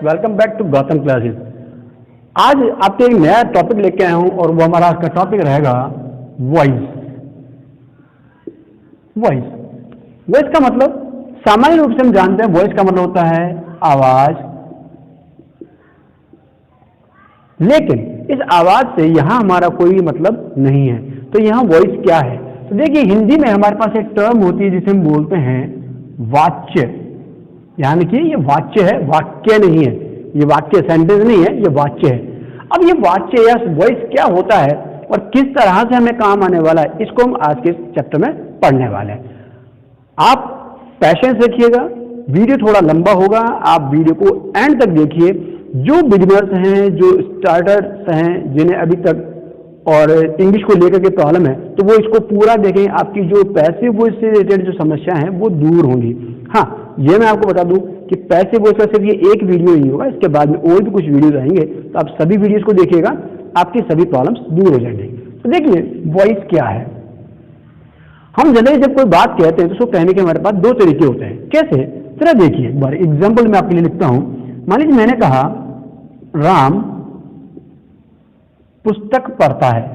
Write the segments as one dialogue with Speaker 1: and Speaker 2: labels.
Speaker 1: Welcome back to Gautam classes. आज आपके एक नया टॉपिक लेके आया हूं और वो हमारा आज का टॉपिक रहेगा वॉइस। वॉइस वॉइस का मतलब सामान्य रूप से हम जानते हैं वॉइस का मतलब होता है आवाज, लेकिन इस आवाज से यहां हमारा कोई मतलब नहीं है। तो यहां वॉइस क्या है? तो देखिए, हिंदी में हमारे पास एक टर्म होती है जिसे हम बोलते हैं वाच्य। यानी कि ये वाच्य है, वाक्य नहीं है। ये वाक्य सेंटेंस नहीं है, ये वाच्य है। अब ये वाच्य या वॉइस क्या होता है और किस तरह से हमें काम आने वाला है, इसको हम आज के चैप्टर में पढ़ने वाले हैं। आप पेशेंस रखिएगा, वीडियो थोड़ा लंबा होगा, आप वीडियो को एंड तक देखिए। जो बिगिनर्स हैं, जो स्टार्टर्स हैं, जिन्हें अभी तक और इंग्लिश को लेकर के प्रॉब्लम है, तो वो इसको पूरा देखें। आपकी जो पैसिव वॉइस से रिलेटेड जो समस्या है वो दूर होंगी। हाँ, ये मैं आपको बता दूं कि पैसिव वॉइस का सिर्फ ये एक वीडियो नहीं होगा, इसके बाद में और भी कुछ वीडियोज आएंगे, तो आप सभी वीडियोज को देखिएगा, आपकी सभी प्रॉब्लम्स दूर हो जाएंगे। तो देखिए, वॉइस क्या है। हम जनरली जब कोई बात कहते हैं तो उसको कहने के हमारे पास दो तरीके होते हैं। कैसे? जरा देखिए, एक बार एग्जाम्पल मैं आपके लिए लिखता हूं। मान लीजिए मैंने कहा राम पुस्तक पढ़ता है।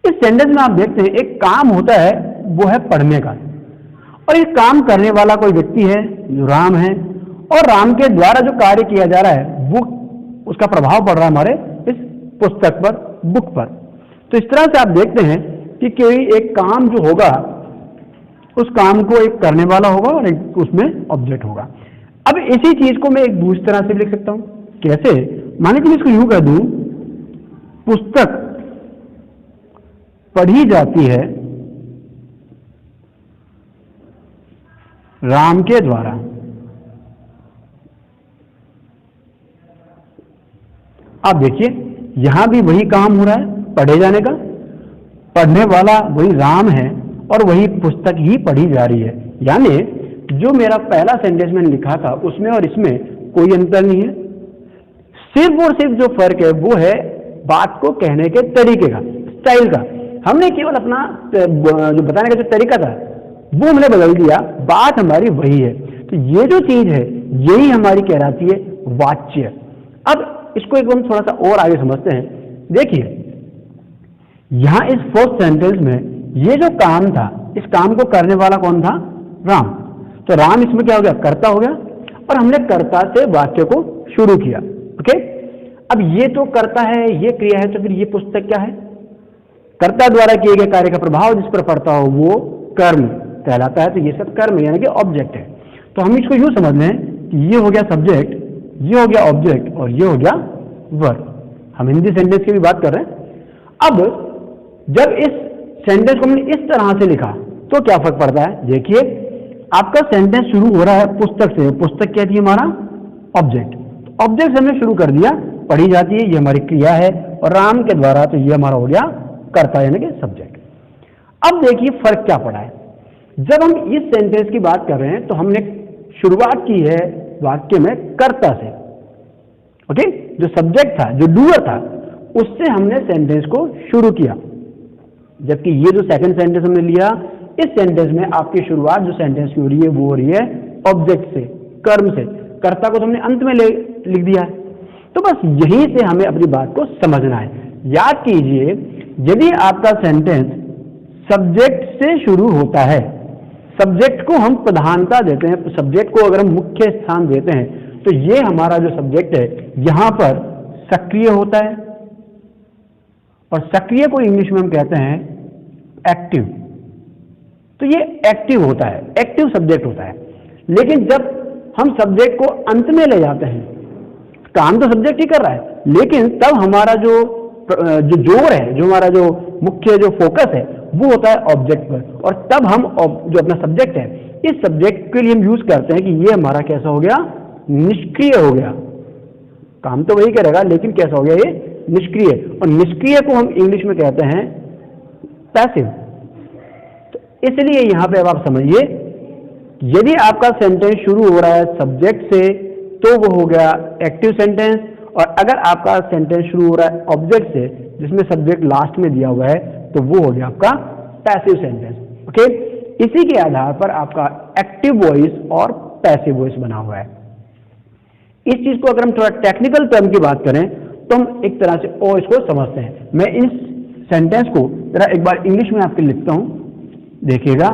Speaker 1: इस सेंटेंस में आप देखते हैं एक काम होता है, वो है पढ़ने का, और ये काम करने वाला कोई व्यक्ति है जो राम है, और राम के द्वारा जो कार्य किया जा रहा है वो उसका प्रभाव पड़ रहा है हमारे इस पुस्तक पर, बुक पर। तो इस तरह से आप देखते हैं कि कोई एक काम जो होगा, उस काम को एक करने वाला होगा और एक उसमें ऑब्जेक्ट होगा। अब इसी चीज को मैं एक दूसरी तरह से भी लिख सकता हूं। कैसे? मान लीजिए इसको यूं कह दूं, पुस्तक पढ़ी जाती है राम के द्वारा। आप देखिए, यहां भी वही काम हो रहा है, पढ़े जाने का। पढ़ने वाला वही राम है और वही पुस्तक ही पढ़ी जा रही है। यानी जो मेरा पहला सेंटेंस मैंने लिखा था उसमें और इसमें कोई अंतर नहीं है। सिर्फ और सिर्फ जो फर्क है वो है बात को कहने के तरीके का, स्टाइल का। हमने केवल अपना जो बताने का जो तरीका था वो हमने बदल दिया, बात हमारी वही है। तो ये जो चीज है यही हमारी कहलाती है वाच्य। अब इसको एक हम थोड़ा सा और आगे समझते हैं। देखिए, यहां इस फर्स्ट सेंटेंस में ये जो काम था, इस काम को करने वाला कौन था? राम। तो राम इसमें क्या हो गया? कर्ता हो गया, और हमने कर्ता से वाक्य को शुरू किया। ओके, अब ये तो कर्ता है, ये क्रिया है, तो फिर ये पुस्तक क्या है? कर्ता द्वारा किए गए कार्य का प्रभाव जिस पर पड़ता हो वो कर्म कहलाता है। तो ये सब कर्म यानी कि ऑब्जेक्ट है। तो हम इसको यूं समझ लें कि ये हो गया सब्जेक्ट, ये हो गया ऑब्जेक्ट और ये हो गया वर्ब। हम हिंदी सेंटेंस की भी बात कर रहे हैं। अब जब इस सेंटेंस को हमने इस तरह से लिखा तो क्या फर्क पड़ता है? देखिए, आपका सेंटेंस शुरू हो रहा है पुस्तक से। पुस्तक क्या थी? हमारा ऑब्जेक्ट। ऑब्जेक्ट से हमने शुरू कर दिया, पढ़ी जाती है, ये हमारी क्रिया है, और राम के द्वारा, तो ये हमारा हो गया कर्ता यानी कि सब्जेक्ट। अब देखिए फर्क क्या पड़ा है। जब हम इस सेंटेंस की बात कर रहे हैं तो हमने शुरुआत की है वाक्य में कर्ता से। ओके, जो सब्जेक्ट था, जो डूअर था, उससे हमने सेंटेंस को शुरू किया। जबकि ये जो सेकंड सेंटेंस हमने लिया, इस सेंटेंस में आपकी शुरुआत जो सेंटेंस की हो रही है वो हो रही है ऑब्जेक्ट से, कर्म से। कर्ता को तो हमने अंत में लिख दिया है। तो बस यहीं से हमें अपनी बात को समझना है। याद कीजिए, यदि आपका सेंटेंस सब्जेक्ट से शुरू होता है, सब्जेक्ट को हम प्रधानता देते हैं, सब्जेक्ट को अगर हम मुख्य स्थान देते हैं, तो ये हमारा जो सब्जेक्ट है यहां पर सक्रिय होता है, और सक्रिय को इंग्लिश में हम कहते हैं एक्टिव। तो ये एक्टिव होता है, एक्टिव सब्जेक्ट होता है। लेकिन जब हम सब्जेक्ट को अंत में ले जाते हैं, काम तो सब्जेक्ट ही कर रहा है, लेकिन तब हमारा जो जोर है, जो हमारा जो मुख्य जो फोकस है वो होता है ऑब्जेक्ट पर, और तब हम जो अपना सब्जेक्ट है, इस सब्जेक्ट के लिए हम यूज करते हैं कि ये हमारा कैसा हो गया? निष्क्रिय हो गया। काम तो वही करेगा लेकिन कैसा हो गया? ये निष्क्रिय। और निष्क्रिय को हम इंग्लिश में कहते हैं पैसिव। तो इसलिए यहां पे अब आप समझिए, यदि आपका सेंटेंस शुरू हो रहा है सब्जेक्ट से तो वो हो गया एक्टिव सेंटेंस, और अगर आपका सेंटेंस शुरू हो रहा है ऑब्जेक्ट से जिसमें सब्जेक्ट लास्ट में दिया हुआ है तो वो हो गया आपका पैसिव सेंटेंस। ओके, इसी के आधार पर आपका एक्टिव वॉइस और पैसिव वॉइस बना हुआ है। इस चीज को अगर हम थोड़ा टेक्निकल टर्म की बात करें तो हम एक तरह से और इसको समझते हैं। मैं इस सेंटेंस को जरा एक बार इंग्लिश में आपके लिखता हूं, देखिएगा।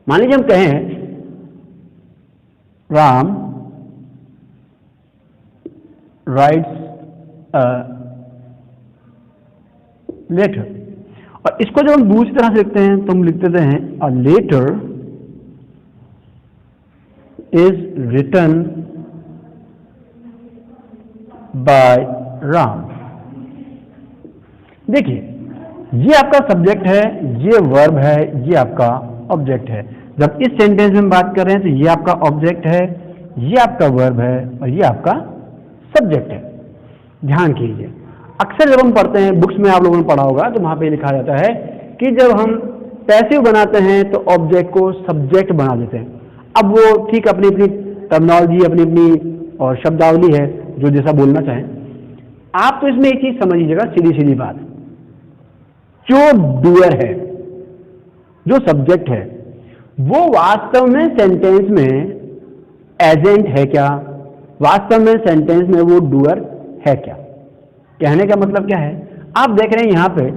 Speaker 1: मान लीजिए हम कहें राम राइट्स अ लेटर, और इसको जब हम दूसरी तरह से लिखते हैं तो हम लिख देते हैं a letter is written by Ram. देखिए, ये आपका सब्जेक्ट है, ये वर्ब है, ये आपका ऑब्जेक्ट है। जब इस सेंटेंस में बात कर रहे हैं तो ये आपका ऑब्जेक्ट है, ये आपका वर्ब है और ये आपका सब्जेक्ट है। ध्यान कीजिए, अक्सर जब हम पढ़ते हैं, बुक्स में आप लोगों ने पढ़ा होगा तो वहां पे लिखा जाता है कि जब हम पैसिव बनाते हैं तो ऑब्जेक्ट को सब्जेक्ट बना देते हैं। अब वो ठीक अपनी अपनी टर्मिनोलॉजी, अपनी अपनी और शब्दावली है, जो जैसा बोलना चाहें। आप तो इसमें एक चीज समझ लीजिएगा, सीधी सीधी बात, जो डूअर है, जो सब्जेक्ट है, वो वास्तव में सेंटेंस में एजेंट है क्या? वास्तव में सेंटेंस में वो डूअर है क्या? कहने का मतलब क्या है? आप देख रहे हैं यहां पे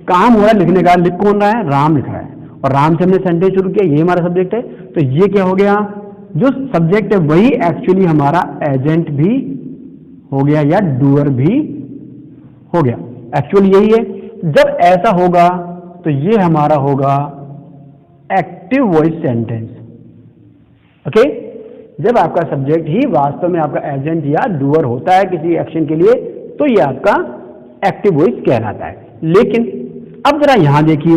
Speaker 1: काम हो रहा है लिखने का, लिख कौन रहा है? राम लिख रहा है, और राम से हमने सेंटेंस शुरू किया, ये हमारा सब्जेक्ट है। तो ये क्या हो गया? जो सब्जेक्ट है वही एक्चुअली हमारा एजेंट भी हो गया या डूअर भी हो गया। एक्चुअली यही है। जब ऐसा होगा तो ये हमारा होगा एक्टिव वॉइस सेंटेंस। ओके, जब आपका सब्जेक्ट ही वास्तव में आपका एजेंट या डूअर होता है किसी एक्शन के लिए, तो ये आपका एक्टिव वॉइस कहलाता है। लेकिन अब जरा यहां देखिए,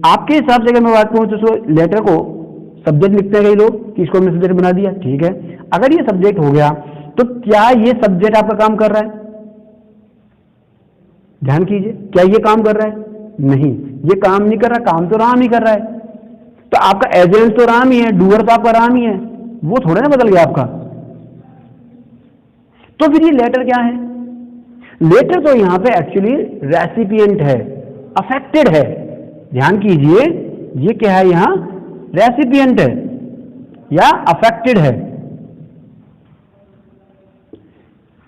Speaker 1: आपके हिसाब से अगर मैं बात करूं तो लेटर को सब्जेक्ट लिखते हैं कई लोग कि इसको हमने सब्जेक्ट बना दिया, ठीक है। अगर ये सब्जेक्ट हो गया तो क्या ये सब्जेक्ट आपका काम कर रहा है? ध्यान कीजिए, क्या ये काम कर रहा है? नहीं, ये काम नहीं कर रहा। काम तो राम ही कर रहा है। तो आपका एजेंट तो राम ही है, डूअर तो आपका राम ही है, वो थोड़ा ना बदल गया आपका। तो फिर ये लेटर क्या है? लेटर तो यहां पे एक्चुअली रेसिपिएंट है, अफेक्टेड है। ध्यान कीजिए, ये क्या है? यहां रेसिपिएंट है या अफेक्टेड है।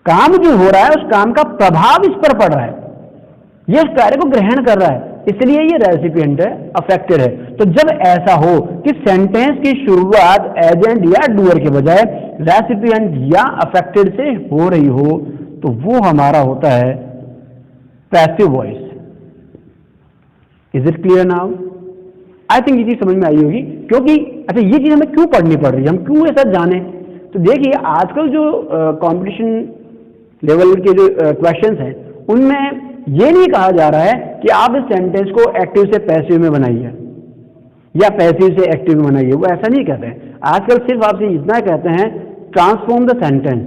Speaker 1: काम जो हो रहा है उस काम का प्रभाव इस पर पड़ रहा है, ये उस कार्य को ग्रहण कर रहा है, इसलिए ये रेसिपिएंट है, अफेक्टेड है। तो जब ऐसा हो कि सेंटेंस की शुरुआत एजेंट या डूअर के बजाय रेसिपिएंट या अफेक्टेड से हो रही हो, तो वो हमारा होता है passive voice. Is it clear now? I think ये चीज समझ में आई होगी। क्योंकि अच्छा, ये चीज हमें क्यों पढ़नी पड़ रही है, हम क्यों ऐसा जाने? तो देखिए, आजकल जो कंपटीशन लेवल के जो क्वेश्चंस हैं, उनमें ये नहीं कहा जा रहा है कि आप इस सेंटेंस को एक्टिव से पैसिव में बनाइए या पैसिव से एक्टिव में बनाइए, वो ऐसा नहीं कहते हैं। आजकल सिर्फ आपसे इतना कहते हैं, transform the sentence,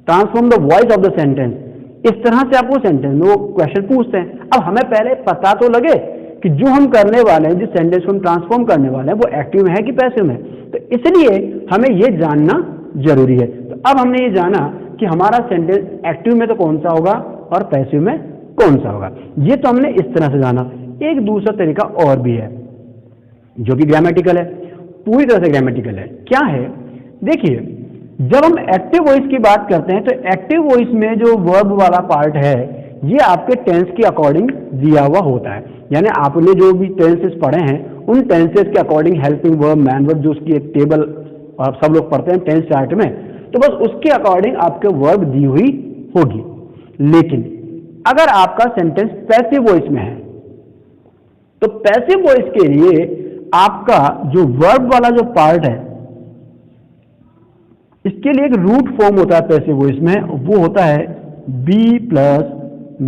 Speaker 1: transform the voice of the sentence. इस तरह से आपको सेंटेंस में वो क्वेश्चन पूछते हैं। अब हमें पहले पता तो लगे कि जो हम करने वाले हैं, जिस सेंटेंस को हम ट्रांसफॉर्म करने वाले हैं, वो एक्टिव में है कि पैसिव में। तो इसलिए हमें ये जानना जरूरी है। तो अब हमने ये जाना कि हमारा सेंटेंस एक्टिव में तो कौन सा होगा और पैसिव में कौन सा होगा। ये तो हमने इस तरह से जाना। एक दूसरा तरीका और भी है जो कि ग्रामेटिकल है, पूरी तरह से ग्रामेटिकल है। क्या है? देखिए, जब हम एक्टिव वॉइस की बात करते हैं तो एक्टिव वॉइस में जो वर्ब वाला पार्ट है, ये आपके टेंस के अकॉर्डिंग दिया हुआ होता है। यानी आपने जो भी टेंसेस पढ़े हैं, उन टेंसेस के according helping verb, man verb, जो उसकी एक टेबल आप सब लोग पढ़ते हैं टेंस चार्ट में, तो बस उसके अकॉर्डिंग आपके वर्ब दी हुई होगी। लेकिन अगर आपका सेंटेंस पैसिव वॉइस में है, तो पैसिव वॉइस के लिए आपका जो वर्ब वाला जो पार्ट है, इसके लिए एक रूट फॉर्म होता है पैसिव वॉइस में, वो होता है बी प्लस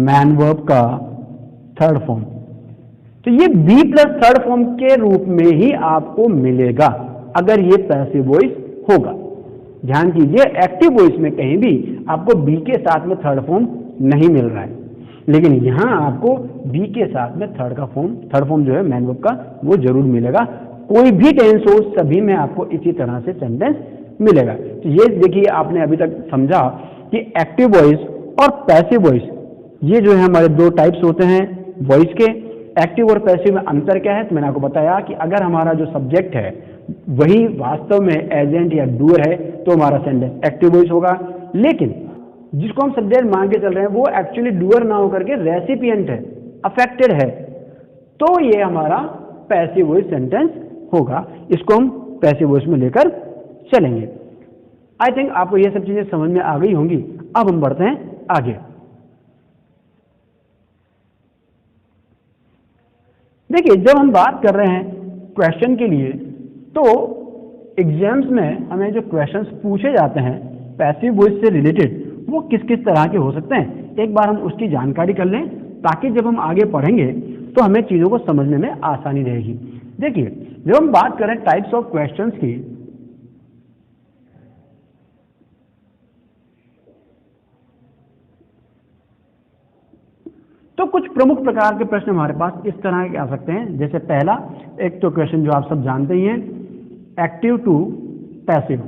Speaker 1: मैन वर्ब का थर्ड फॉर्म। तो ये बी प्लस थर्ड फॉर्म के रूप में ही आपको मिलेगा अगर ये पैसिव वॉइस होगा। ध्यान कीजिए, एक्टिव वॉइस में कहीं भी आपको बी के साथ में थर्ड फॉर्म नहीं मिल रहा है, लेकिन यहां आपको बी के साथ में थर्ड फॉर्म जो है मैन वर्ब का, वो जरूर मिलेगा। कोई भी टेंस हो, सभी में आपको इसी तरह से सेंटेंस मिलेगा। तो ये देखिए, आपने अभी तक समझा कि एक्टिव वॉइस और पैसिव वॉइस, ये जो है हमारे दो टाइप्स होते हैं वॉइस के। एक्टिव और पैसिव में अंतर क्या है? तो मैंने आपको बताया कि अगर हमारा जो सब्जेक्ट है वही वास्तव में एजेंट या डूअर है तो हमारा सेंटेंस एक्टिव वॉइस होगा, लेकिन जिसको हम सब्जेक्ट मान के चल रहे हैं वो एक्चुअली डूअर ना होकर के रेसिपिएंट है, अफेक्टेड है, तो ये हमारा पैसिव वॉइस सेंटेंस होगा। इसको हम पैसिव वॉइस में लेकर चलेंगे। आई थिंक आपको ये सब चीजें समझ में आ गई होंगी। अब हम बढ़ते हैं आगे। देखिए, जब हम बात कर रहे हैं क्वेश्चन के लिए, तो एग्जाम्स में हमें जो क्वेश्चंस पूछे जाते हैं पैसिव वॉइस से रिलेटेड वो किस किस तरह के हो सकते हैं, एक बार हम उसकी जानकारी कर लें ताकि जब हम आगे पढ़ेंगे तो हमें चीज़ों को समझने में आसानी रहेगी। देखिए, जब हम बात करें टाइप्स ऑफ क्वेश्चंस की, तो कुछ प्रमुख प्रकार के प्रश्न हमारे पास इस तरह के आ सकते हैं। जैसे पहला, एक तो क्वेश्चन जो आप सब जानते ही हैं, एक्टिव टू पैसिव।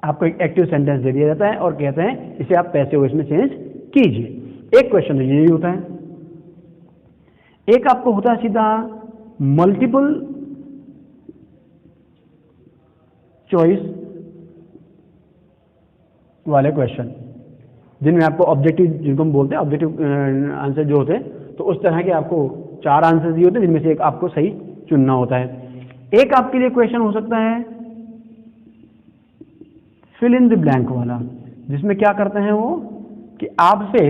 Speaker 1: आपको एक एक्टिव सेंटेंस दे दिया जाता है और कहते हैं इसे आप पैसिव वॉइस में चेंज कीजिए। एक क्वेश्चन तो यही होता है। एक आपको होता है सीधा मल्टीपल चॉइस वाले क्वेश्चन, जिनमें आपको ऑब्जेक्टिव, जिनको हम बोलते हैं ऑब्जेक्टिव आंसर जो होते हैं, तो उस तरह के आपको 4 आंसर दिए होते हैं जिनमें से एक आपको सही चुनना होता है। एक आपके लिए क्वेश्चन हो सकता है फिल इन द ब्लैंक वाला, जिसमें क्या करते हैं वो कि आपसे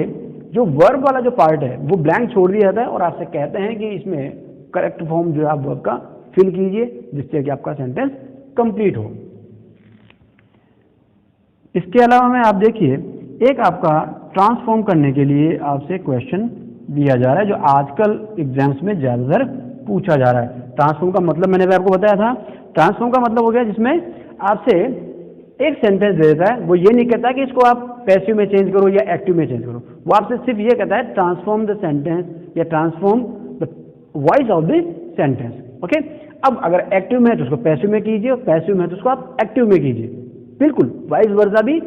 Speaker 1: जो वर्ब वाला जो पार्ट है वो ब्लैंक छोड़ दिया जाता है और आपसे कहते हैं कि इसमें करेक्ट फॉर्म जो है आप वर्ब का फिल कीजिए जिससे कि आपका सेंटेंस कंप्लीट हो। इसके अलावा में आप देखिए, एक आपका ट्रांसफॉर्म करने के लिए आपसे क्वेश्चन दिया जा रहा है जो आजकल एग्जाम्स में ज़्यादातर पूछा जा रहा है। ट्रांसफॉर्म का मतलब मैंने भी आपको बताया था, ट्रांसफॉर्म का मतलब हो गया जिसमें आपसे एक सेंटेंस दे देता है, वो ये नहीं कहता कि इसको आप पैसिव में चेंज करो या एक्टिव में चेंज करो, वो आपसे सिर्फ ये कहता है ट्रांसफॉर्म द सेंटेंस या transform the voice of the sentence. Okay, अब अगर एक्टिव में है तो उसको पैसिव में कीजिए और पैसिव में है तो उसको आप एक्टिव में कीजिए। बिल्कुल वाइस वर्सा भी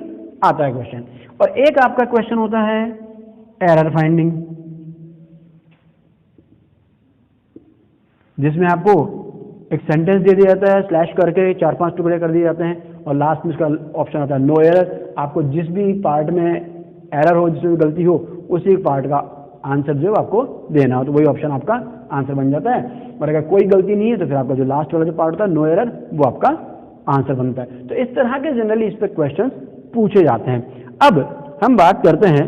Speaker 1: आता है क्वेश्चन। और एक आपका क्वेश्चन होता है एरर फाइंडिंग, जिसमें आपको एक सेंटेंस दे दिया जाता है, स्लैश करके 4-5 टुकड़े कर दिए जाते हैं और लास्ट में उसका ऑप्शन आता है नो एरर। आपको जिस भी पार्ट में एरर हो, जिसमें गलती हो, उसी पार्ट का आंसर जो है आपको देना हो, तो वही ऑप्शन आपका आंसर बन जाता है। और अगर कोई गलती नहीं है तो फिर आपका जो लास्ट वाला जो पार्ट होता है नो एरर, वो आपका आंसर बनता है। तो इस तरह के जनरली इस पर क्वेश्चन पूछे जाते हैं। अब हम बात करते हैं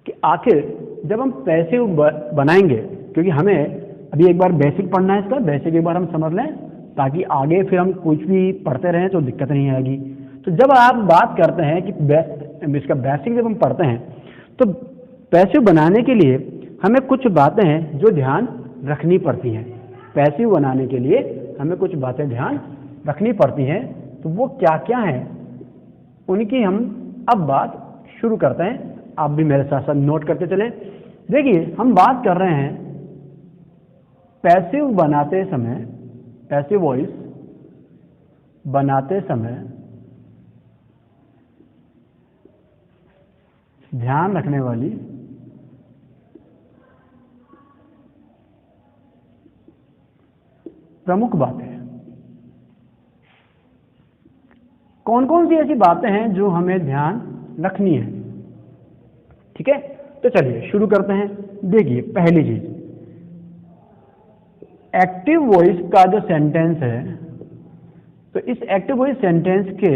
Speaker 1: कि आखिर जब हम पैसिव बनाएंगे, क्योंकि हमें अभी एक बार बेसिक पढ़ना है, इसका बेसिक एक बार हम समझ लें ताकि आगे फिर हम कुछ भी पढ़ते रहें तो दिक्कत नहीं आएगी। तो जब आप बात करते हैं कि इसका बेसिक जब हम पढ़ते हैं तो पैसिव बनाने के लिए हमें कुछ बातें हैं जो ध्यान रखनी पड़ती हैं। पैसिव बनाने के लिए हमें कुछ बातें ध्यान रखनी पड़ती हैं, तो वो क्या क्या हैं उनकी हम अब बात शुरू करते हैं। आप भी मेरे साथ साथ नोट करते चलें। देखिए, हम बात कर रहे हैं पैसिव बनाते समय, पैसिव वॉइस बनाते समय ध्यान रखने वाली प्रमुख बातें। कौन कौन सी ऐसी बातें हैं जो हमें ध्यान रखनी है? ठीक है, तो चलिए शुरू करते हैं। देखिए, पहली चीज, एक्टिव वॉइस का जो सेंटेंस है, तो इस एक्टिव वॉइस सेंटेंस के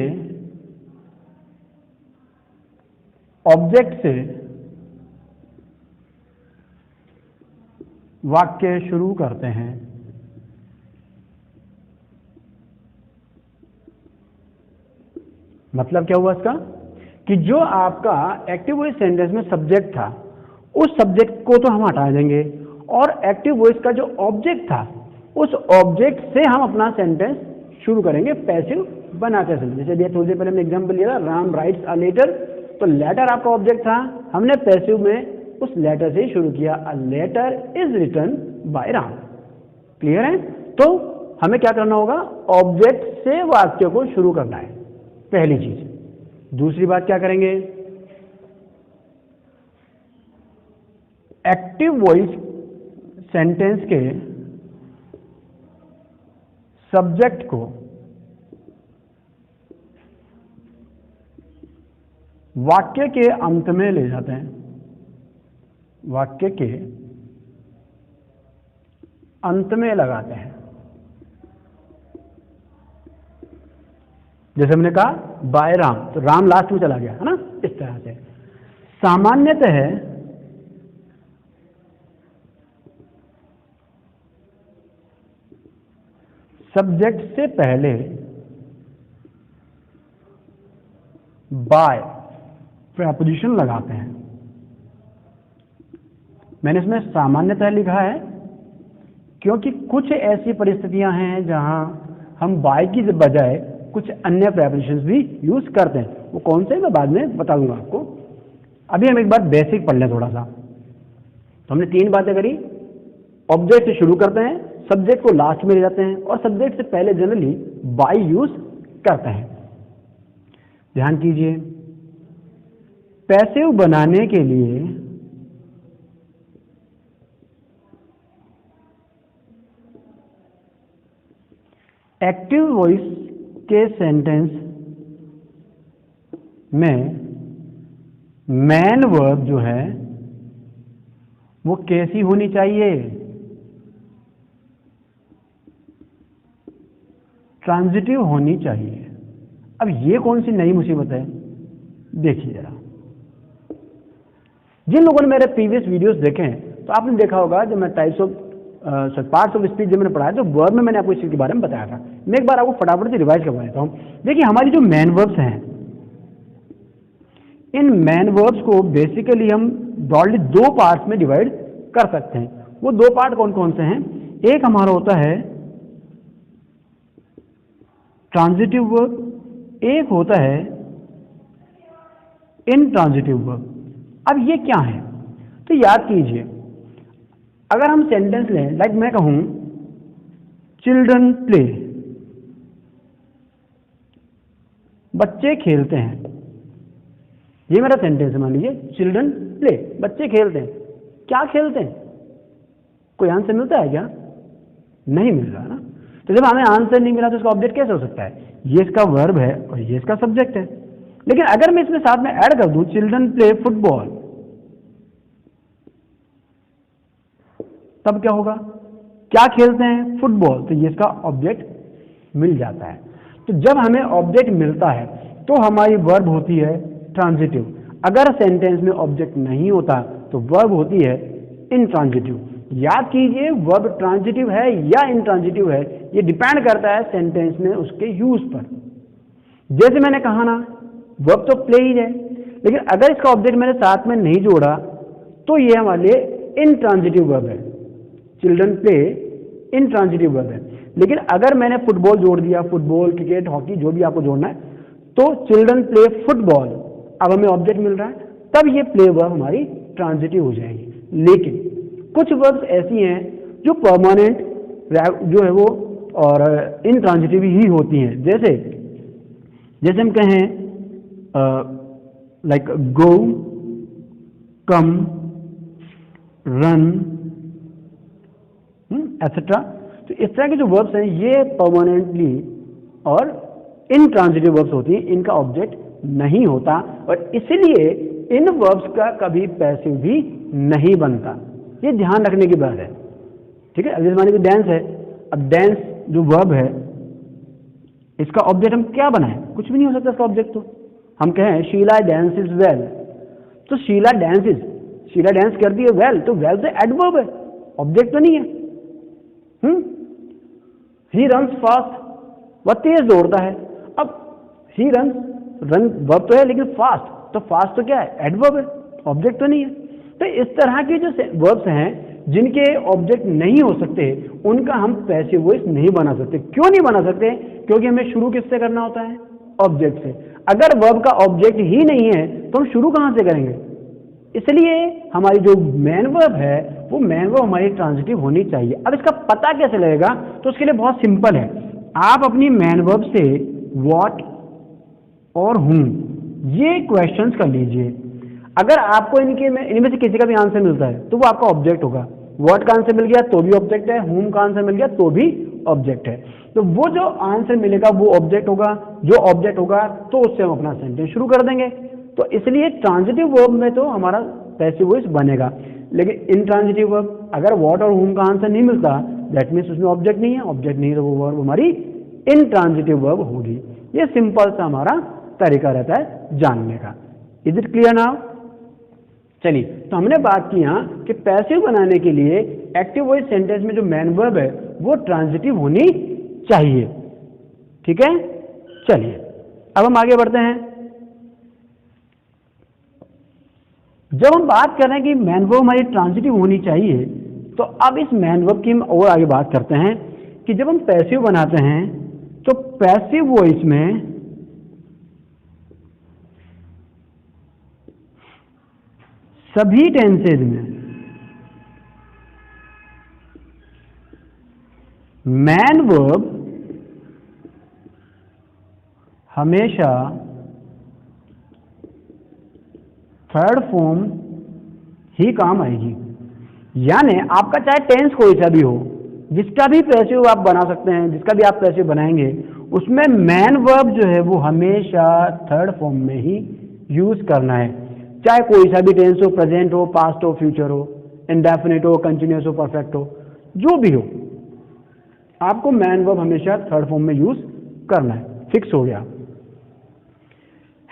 Speaker 1: ऑब्जेक्ट से वाक्य शुरू करते हैं। मतलब क्या हुआ इसका कि जो आपका एक्टिव वॉइस सेंटेंस में सब्जेक्ट था, उस सब्जेक्ट को तो हम हटा देंगे और एक्टिव वॉइस का जो ऑब्जेक्ट था, उस ऑब्जेक्ट से हम अपना सेंटेंस शुरू करेंगे पैसिव बनाते समय। जैसे दिया थोड़ी देर पहले हमने एग्जाम्पल लिया था, राम राइट्स अ लेटर, तो लेटर आपका ऑब्जेक्ट था, हमने पैसिव में उस लेटर से ही शुरू किया, a letter is written by Ram. क्लियर है? तो हमें क्या करना होगा, ऑब्जेक्ट से वाक्य को शुरू करना है, पहली चीज। दूसरी बात क्या करेंगे, एक्टिव वॉइस सेंटेंस के सब्जेक्ट को वाक्य के अंत में ले जाते हैं, वाक्य के अंत में लगाते हैं। जैसे हमने कहा बाय राम, तो राम लास्ट में चला गया है ना, इस तरह से। सामान्यतः सब्जेक्ट से पहले बाय प्रेपोजिशन लगाते हैं। मैंने इसमें सामान्यतः लिखा है क्योंकि कुछ ऐसी परिस्थितियां हैं जहां हम बाय की बजाय कुछ अन्य प्रेपोजिशंस भी यूज करते हैं। वो कौन से मैं बाद में बता दूंगा आपको। अभी हम एक बार बेसिक पढ़ लें थोड़ा सा। तो हमने 3 बातें करी। ऑब्जेक्ट से शुरू करते हैं, सब्जेक्ट को लास्ट में ले जाते हैं और सब्जेक्ट से पहले जनरली बाय यूज करते हैं। ध्यान कीजिए, पैसिव बनाने के लिए एक्टिव वॉइस के सेंटेंस में मैन वर्ब जो है वो कैसी होनी चाहिए? ट्रांजिटिव होनी चाहिए। अब ये कौन सी नई मुसीबत है? देखिए जरा, जिन लोगों ने मेरे प्रीवियस वीडियोस देखे हैं तो आपने देखा होगा जब मैं types of parts of speech जब मैंने पढ़ाया तो वर्ब में मैंने आपको इस चीज के बारे में बताया था। मैं एक बार आपको फटाफट से रिवाइज करवा देता हूं। देखिए, हमारी जो मैन वर्ब्स हैं, इन मैन वर्ब्स को बेसिकली हम ब्रॉडली 2 पार्ट्स में डिवाइड कर सकते हैं। वो 2 पार्ट कौन कौन से हैं? एक हमारा होता है ट्रांजिटिव वर्ब, एक होता है इनट्रांजिटिव वर्ब। अब ये क्या है? तो याद कीजिए, अगर हम सेंटेंस लें, लाइक मैं कहूं चिल्ड्रन प्ले, बच्चे खेलते हैं, ये मेरा सेंटेंस है। मान लीजिए चिल्ड्रन प्ले, बच्चे खेलते हैं। क्या खेलते हैं? कोई आंसर मिलता है क्या? नहीं मिल रहा ना। तो जब हमें आंसर नहीं मिला तो इसका ऑब्जेक्ट कैसे हो सकता है? ये इसका वर्ब है और ये इसका सब्जेक्ट है। लेकिन अगर मैं इसमें साथ में ऐड कर दूं चिल्ड्रन प्ले फुटबॉल, तब क्या होगा? क्या खेलते हैं? फुटबॉल। तो ये इसका ऑब्जेक्ट मिल जाता है। तो जब हमें ऑब्जेक्ट मिलता है तो हमारी वर्ब होती है ट्रांजिटिव। अगर सेंटेंस में ऑब्जेक्ट नहीं होता तो वर्ब होती है इनट्रांजिटिव। याद कीजिए, वर्ब ट्रांजिटिव है या इनट्रांजिटिव है ये डिपेंड करता है सेंटेंस में उसके यूज पर। जैसे मैंने कहा ना, वर्ब तो प्ले ही है, लेकिन अगर इसका ऑब्जेक्ट मैंने साथ में नहीं जोड़ा तो ये हमारे लिए इनट्रांजिटिव वर्ब है। चिल्ड्रन प्ले इनट्रांजिटिव वर्ब है। लेकिन अगर मैंने फुटबॉल जोड़ दिया, फुटबॉल, क्रिकेट, हॉकी, जो भी आपको जोड़ना है, तो चिल्ड्रन प्ले फुटबॉल, अब हमें ऑब्जेक्ट मिल रहा है, तब ये प्ले वर्ब हमारी ट्रांजिटिव हो जाएगी। लेकिन कुछ वर्ब्स ऐसी हैं जो परमानेंट जो है वो और इनट्रांजिटिव ही होती हैं। जैसे हम कहें लाइक गो, कम, रन, एटसेट्रा। तो इस तरह के जो वर्ब्स हैं ये परमानेंटली और इनट्रांजिटिव वर्ब्स होती हैं, इनका ऑब्जेक्ट नहीं होता और इसलिए इन वर्ब्स का कभी पैसिव भी नहीं बनता। ये ध्यान रखने की बात है, ठीक है। अब जैसे मान लीजिए डांस है, अब डांस जो वर्ब है इसका ऑब्जेक्ट हम क्या बनाएं? कुछ भी नहीं हो सकता इसका ऑब्जेक्ट। तो हम कहें शीला डांसेस वेल, तो शीला डांस करती है वेल, तो वेल से एडवर्ब है, ऑब्जेक्ट तो नहीं है। ही रन्स फास्ट, वह तेज दौड़ता है। अब ही रन वर्ब तो है लेकिन फास्ट, तो फास्ट तो क्या है? एडवर्ब है, ऑब्जेक्ट तो नहीं है। तो इस तरह के जो वर्ब्स हैं जिनके ऑब्जेक्ट नहीं हो सकते उनका हम पैसिव वॉइस नहीं बना सकते। क्यों नहीं बना सकते? क्योंकि हमें शुरू किससे करना होता है? ऑब्जेक्ट से। अगर वर्ब का ऑब्जेक्ट ही नहीं है तो हम शुरू कहां से करेंगे? इसलिए हमारी जो मैन वर्ब है वो मैन वर्ब हमारी ट्रांजिटिव होनी चाहिए। अब इसका पता कैसे लगेगा? तो उसके लिए बहुत सिंपल है। आप अपनी मैन वर्ब से व्हाट और हूं ये क्वेश्चंस कर लीजिए। अगर आपको इनमें से किसी का भी आंसर मिलता है तो वो आपका ऑब्जेक्ट होगा। व्हाट का आंसर मिल गया तो भी ऑब्जेक्ट है, whom का आंसर मिल गया तो भी ऑब्जेक्ट है। तो वो जो आंसर मिलेगा वो ऑब्जेक्ट होगा, जो ऑब्जेक्ट होगा तो उससे हम अपना सेंटेंस शुरू कर देंगे। तो इसलिए ट्रांजिटिव वर्ब में तो हमारा पैसिव वॉइस बनेगा, लेकिन इंट्रांजिटिव वर्ब अगर व्हाट और whom का आंसर नहीं मिलता दैट मीन्स उसमें ऑब्जेक्ट नहीं है, ऑब्जेक्ट नहीं है तो वो वर्ब हमारी इंट्रांजिटिव वर्ब होगी। ये सिंपल सा हमारा तरीका रहता है जानने का। Is it clear now? चलिए, तो हमने बात की यहाँ कि पैसिव बनाने के लिए एक्टिव वॉइस सेंटेंस में जो मेन वर्ब है वो ट्रांजिटिव होनी चाहिए। ठीक है, चलिए अब हम आगे बढ़ते हैं। जब हम बात कर रहे हैं कि मेन वर्ब हमारी ट्रांजिटिव होनी चाहिए, तो अब इस मेन वर्ब की हम और आगे बात करते हैं कि जब हम पैसिव बनाते हैं तो पैसिव वॉइस में सभी टेंसेज में मेन वर्ब हमेशा थर्ड फॉर्म ही काम आएगी। यानी आपका चाहे टेंस कोई सा भी हो, जिसका भी पैसिव आप बना सकते हैं, जिसका भी आप पैसिव बनाएंगे उसमें मेन वर्ब जो है वो हमेशा थर्ड फॉर्म में ही यूज करना है। चाहे कोई सा भी टेंस हो, प्रेजेंट हो, पास्ट हो, फ्यूचर हो, इंडेफिनिट हो, कंटिन्यूअस हो, परफेक्ट हो, जो भी हो, आपको मेन वर्ब हमेशा थर्ड फॉर्म में यूज करना है। फिक्स हो गया।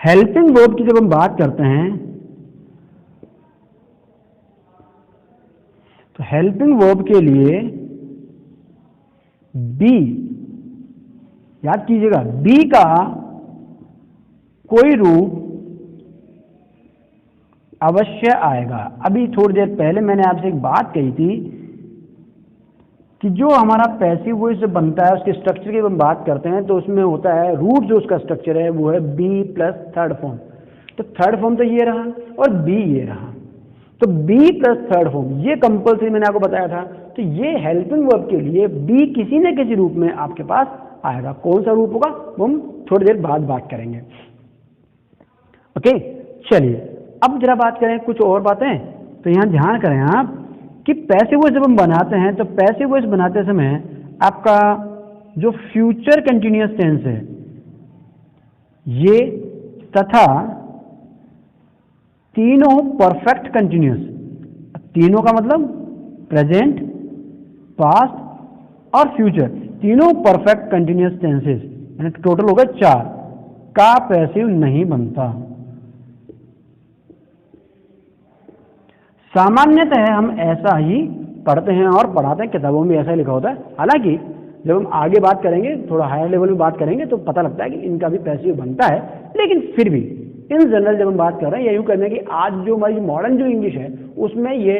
Speaker 1: हेल्पिंग वर्ब की जब हम बात करते हैं तो हेल्पिंग वर्ब के लिए बी, याद कीजिएगा, बी का कोई रूप अवश्य आएगा। अभी थोड़ी देर पहले मैंने आपसे एक बात कही थी कि जो हमारा पैसिव वॉइस जो बनता है उसके स्ट्रक्चर की हम बात करते हैं तो उसमें होता है रूट, जो उसका स्ट्रक्चर है वो है बी प्लस थर्ड फॉर्म। तो थर्ड फॉर्म तो ये रहा और बी ये रहा, तो बी प्लस थर्ड फॉर्म ये कंपल्सरी मैंने आपको बताया था। तो ये हेल्पिंग वर्ब के लिए बी किसी न किसी रूप में आपके पास आएगा। कौन सा रूप होगा वो हम थोड़ी देर बाद बात करेंगे। ओके, चलिए अब जरा बात करें कुछ और बातें। तो यहां ध्यान करें आप कि पैसिव वॉइस जब हम बनाते हैं तो पैसिव वॉइस बनाते समय आपका जो फ्यूचर कंटिन्यूअस टेंस है ये तथा तीनों परफेक्ट कंटिन्यूअस, तीनों का मतलब प्रेजेंट, पास्ट और फ्यूचर, तीनों परफेक्ट कंटिन्यूअस टेंसेस यानी टोटल हो गए 4 का पैसिव नहीं बनता। सामान्यतः हम ऐसा ही पढ़ते हैं और पढ़ाते हैं, किताबों में ऐसा ही लिखा होता है। हालांकि जब हम आगे बात करेंगे, थोड़ा हायर लेवल में बात करेंगे तो पता लगता है कि इनका भी पैसिव बनता है, लेकिन फिर भी इन जनरल जब हम बात कर रहे हैं, ये यूँ करने की आज जो हमारी मॉडर्न जो इंग्लिश है उसमें ये